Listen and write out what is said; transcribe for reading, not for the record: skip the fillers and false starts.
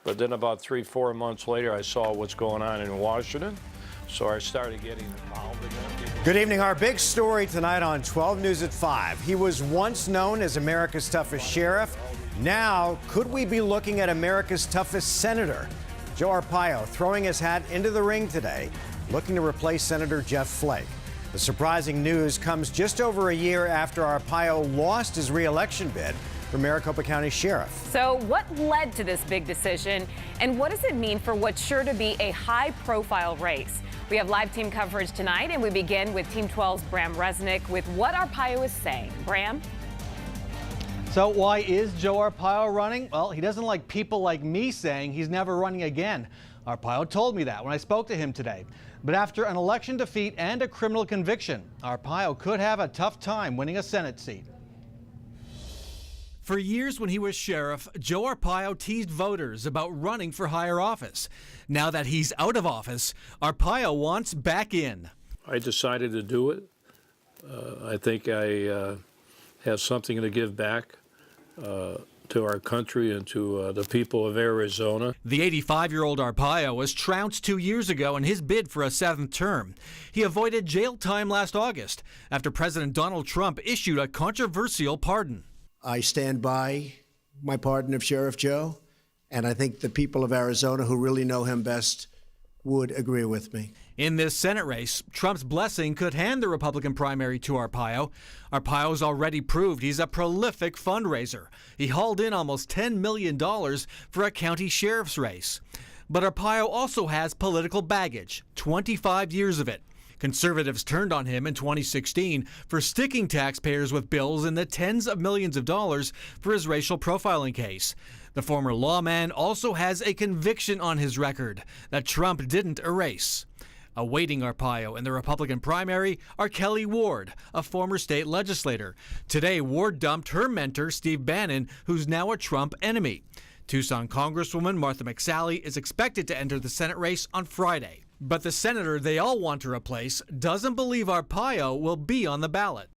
But then about 3-4 months later, I saw what's going on in Washington, so I started getting involved again. Good evening. Our big story tonight on 12 News at 5. He was once known as America's toughest sheriff. Now, could we be looking at America's toughest senator? Joe Arpaio throwing his hat into the ring today, looking to replace Senator Jeff Flake. The surprising news comes just over a year after Arpaio lost his re-election bid for Maricopa County Sheriff. So what led to this big decision, and what does it mean for what's sure to be a high-profile race? We have live team coverage tonight, and we begin with Team 12's Bram Resnick with what Arpaio is saying. Bram? So why is Joe Arpaio running? Well, he doesn't like people like me saying he's never running again. Arpaio told me that when I spoke to him today. But after an election defeat and a criminal conviction, Arpaio could have a tough time winning a Senate seat. For years when he was sheriff, Joe Arpaio teased voters about running for higher office. Now that he's out of office, Arpaio wants back in. I decided to do it. I think I have something to give back to our country and to the people of Arizona. The 85-year-old Arpaio was trounced 2 years ago in his bid for a 7th term. He avoided jail time last August after President Donald Trump issued a controversial pardon. I stand by my pardon of Sheriff Joe, and I think the people of Arizona who really know him best would agree with me. In this Senate race, Trump's blessing could hand the Republican primary to Arpaio. Arpaio's already proved he's a prolific fundraiser. He hauled in almost $10 million for a county sheriff's race. But Arpaio also has political baggage, 25 years of it. Conservatives turned on him in 2016 for sticking taxpayers with bills in the tens of millions of dollars for his racial profiling case. The former lawman also has a conviction on his record that Trump didn't erase. Awaiting Arpaio in the Republican primary are Kelly Ward, a former state legislator. Today, Ward dumped her mentor, Steve Bannon, who's now a Trump enemy. Tucson Congresswoman Martha McSally is expected to enter the Senate race on Friday. But the senator they all want to replace doesn't believe Arpaio will be on the ballot.